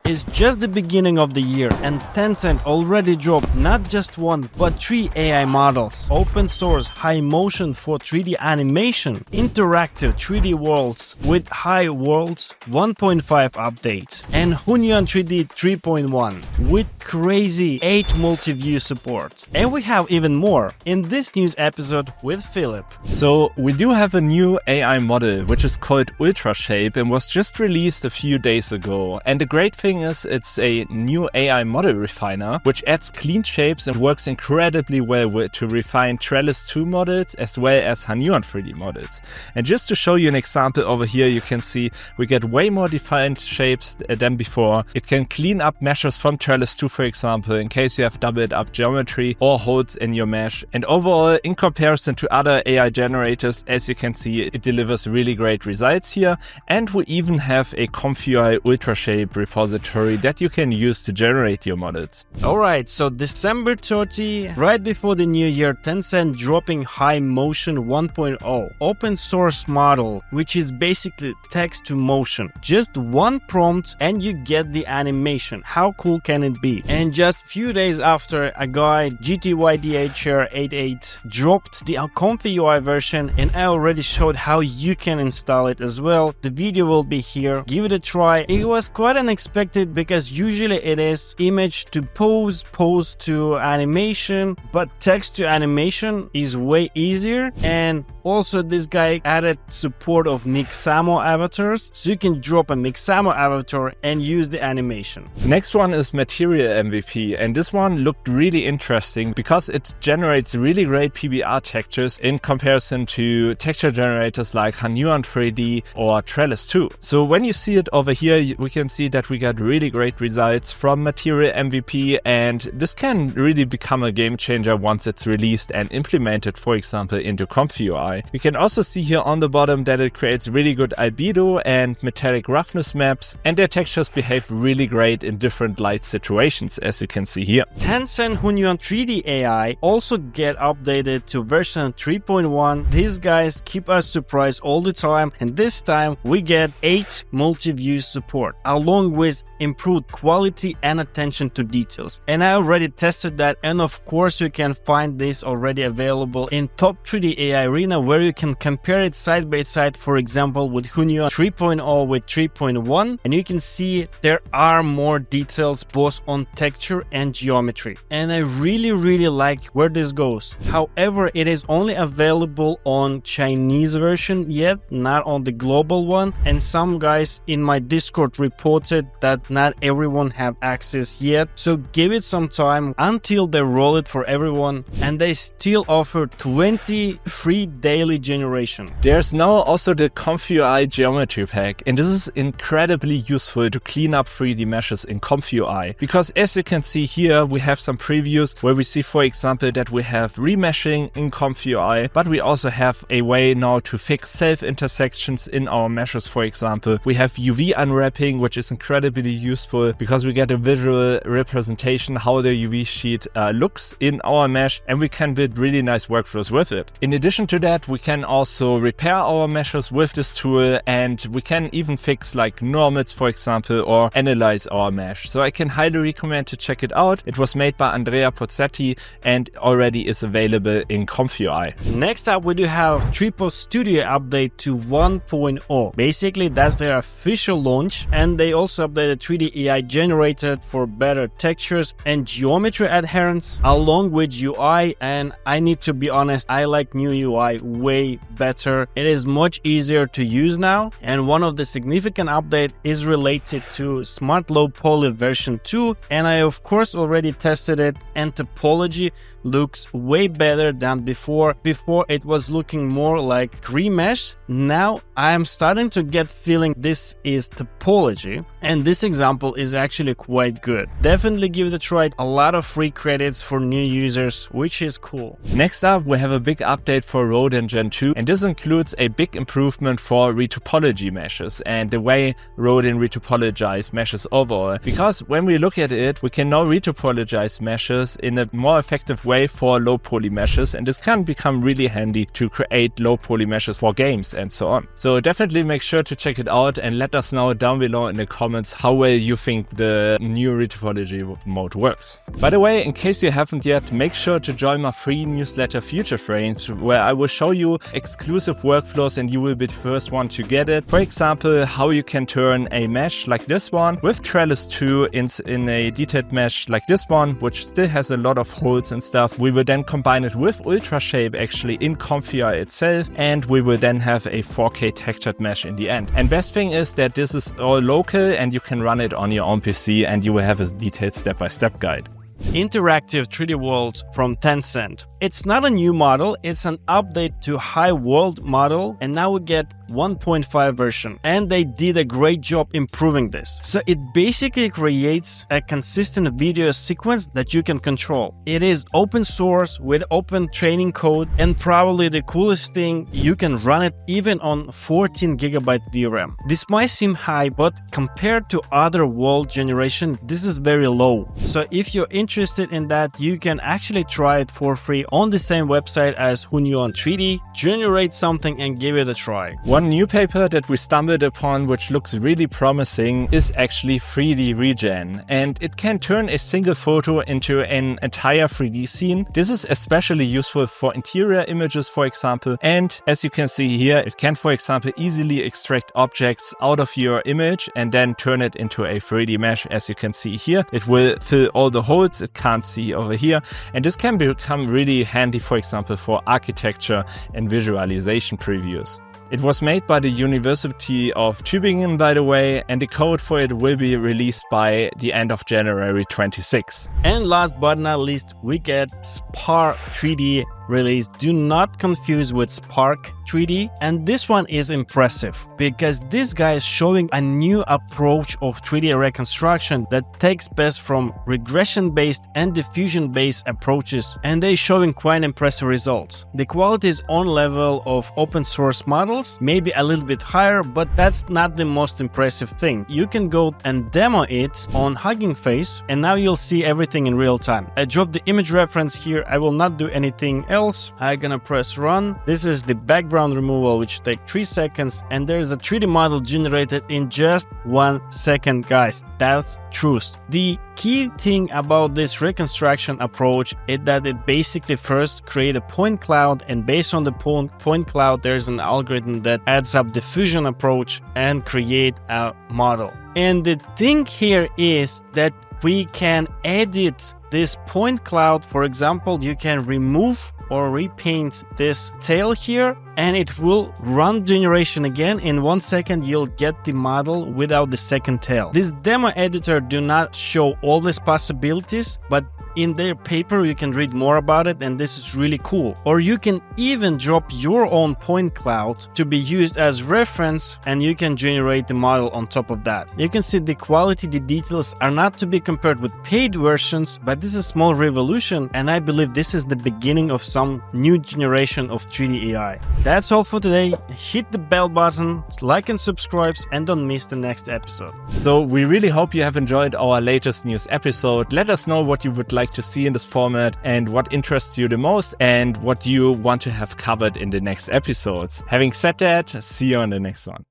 It's just the beginning of the year and Tencent already dropped not just one but 3 AI models. Open source HY Motion for 3D animation, interactive 3D worlds with HY Worlds 1.5 update, and Hunyuan 3D 3.1 with crazy 8 multi-view support. And we have even more in this news episode with Philip. So we do have a new AI model which is called UltraShape and was just released a few days ago. And the great thing is it's a new AI model refiner which adds clean shapes and works incredibly well to refine Trellis 2 models as well as Hunyuan 3D models. And just to show you an example over here, you can see we get way more defined shapes than before. It can clean up meshes from Trellis 2, for example, in case you have doubled up geometry or holes in your mesh. And overall, in comparison to other AI generators, as you can see, it delivers really great results here. And we even have a ComfyUI-GeometryPack repository that you can use to generate your models. Alright, so December 30, right before the new year, Tencent dropping HY Motion 1.0, open source model, which is basically text to motion. Just one prompt and you get the animation. How cool can it be? And just few days after, a guy, GTYDHR88, dropped the ComfyUI version, and I already showed how you can install it as well. The video will be here. Give it a try. It was quite unexpected because usually it is image to pose, pose to animation, but text to animation is way easier. And also this guy added support of Mixamo avatars, so you can drop a Mixamo avatar and use the animation. Next one is MaterialMVP, and this one looked really interesting because it generates really great PBR textures in comparison to texture generators like Hunyuan 3D or Trellis 2. So when you see it over here, we can see that we get really great results from MaterialMVP, and this can really become a game changer once it's released and implemented, for example, into ComfyUI. You can also see here on the bottom that it creates really good albedo and metallic roughness maps, and their textures behave really great in different light situations, as you can see here. Tencent Hunyuan 3D AI also get updated to version 3.1. These guys keep us surprised all the time, and this time we get 8 multi-view support along with improved quality and attention to details. And I already tested that, and of course you can find this already available in Top 3D AI Arena, where you can compare it side by side, for example with Hunyuan 3.0 with 3.1, and you can see there are more details both on texture and geometry. And I really like where this goes. However, it is only available on Chinese version yet, not on the global one, and some guys in my Discord reported that not everyone have access yet, so give it some time until they roll it for everyone. And they still offer 20 free daily generation. There's now also the ComfyUI-GeometryPack, and this is incredibly useful to clean up 3D meshes in ComfyUI, because as you can see here, we have some previews where we see, for example, that we have remeshing in ComfyUI, but we also have a way now to fix self-intersections in our meshes, for example. We have UV unwrapping, which is incredibly useful because we get a visual representation how the UV sheet looks in our mesh, and we can build really nice workflows with it. In addition to that, we can also repair our meshes with this tool, and we can even fix like normals, for example, or analyze our mesh. So I can highly recommend to check it out. It was made by Andrea Pozzetti and already is available in ComfyUI. Next up, we do have Tripo Studio update to 1.0. Basically, that's their official launch, and they also updated 3D AI generator for better textures and geometry adherence along with UI. And I need to be honest, I like new UI way better. It is much easier to use now, and one of the significant update is related to Smart Low Poly version 2, and I of course already tested it, and topology looks way better than before. Before it was looking more like remesh. Now I am starting to get feeling this is topology, and this example is actually quite good. Definitely give it a try. A lot of free credits for new users, which is cool. Next up, we have a big update for Rodin Gen 2, and this includes a big improvement for retopology meshes and the way Rodin retopologize meshes overall. Because when we look at it, we can now retopologize meshes in a more effective way for low poly meshes, and this can become really handy to create low poly meshes for games and so on. So definitely make sure to check it out and let us know down below in the comments how well well you think the new Retopology mode works. By the way, in case you haven't yet, make sure to join my free newsletter Future Frames, where I will show you exclusive workflows and you will be the first one to get it. For example, how you can turn a mesh like this one with Trellis 2 in a detailed mesh like this one, which still has a lot of holes and stuff. We will then combine it with UltraShape actually in ComfyUI itself, and we will then have a 4K textured mesh in the end. And best thing is that this is all local and you can run it on your own PC and you will have a detailed step-by-step guide. Interactive 3D World from Tencent. It's not a new model, it's an update to HY World model, and now we get 1.5 version, and they did a great job improving this. So it basically creates a consistent video sequence that you can control. It is open source with open training code, and probably the coolest thing, you can run it even on 14 GB VRAM. This might seem high, but compared to other world generation, this is very low. So if you're interested in that, you can actually try it for free on the same website as Hunyuan 3D, generate something and give it a try. One new paper that we stumbled upon, which looks really promising, is actually 3D regen, and it can turn a single photo into an entire 3D scene. This is especially useful for interior images, for example, and as you can see here, it can, for example, easily extract objects out of your image and then turn it into a 3D mesh. As you can see here, it will fill all the holes it can't see over here, and this can become really handy, for example, for architecture and visualization previews. It was made by the University of Tübingen, by the way, and the code for it will be released by the end of January 26. And last but not least, we get Spark 3D release. Do not confuse with Spark 3D. And this one is impressive because this guy is showing a new approach of 3D reconstruction that takes best from regression-based and diffusion-based approaches, and they're showing quite impressive results. The quality is on level of open source models, maybe a little bit higher, but that's not the most impressive thing. You can go and demo it on Hugging Face, and now you'll see everything in real time. I dropped the image reference here. I will not do anything else. I'm gonna press run. This is the background removal, which takes 3 seconds, and there's a 3D model generated in just 1 second, guys. That's truth. The key thing about this reconstruction approach is that it basically first create a point cloud, and based on the point cloud, there's an algorithm that adds up diffusion approach and create a model. And the thing here is that we can edit this point cloud. For example, you can remove or repaint this tail here, and it will run generation again. In 1 second, you'll get the model without the second tail. This demo editor do not show all these possibilities, but in their paper you can read more about it, and this is really cool. Or you can even drop your own point cloud to be used as reference, and you can generate the model on top of that. You can see the quality, the details are not to be compared with paid versions, but this is a small revolution, and I believe this is the beginning of some new generation of 3D AI. That's all for today. Hit the bell button, like and subscribe, and don't miss the next episode. So we really hope you have enjoyed our latest news episode. Let us know what you would like to see in this format and what interests you the most and what you want to have covered in the next episodes. Having said that, see you on the next one.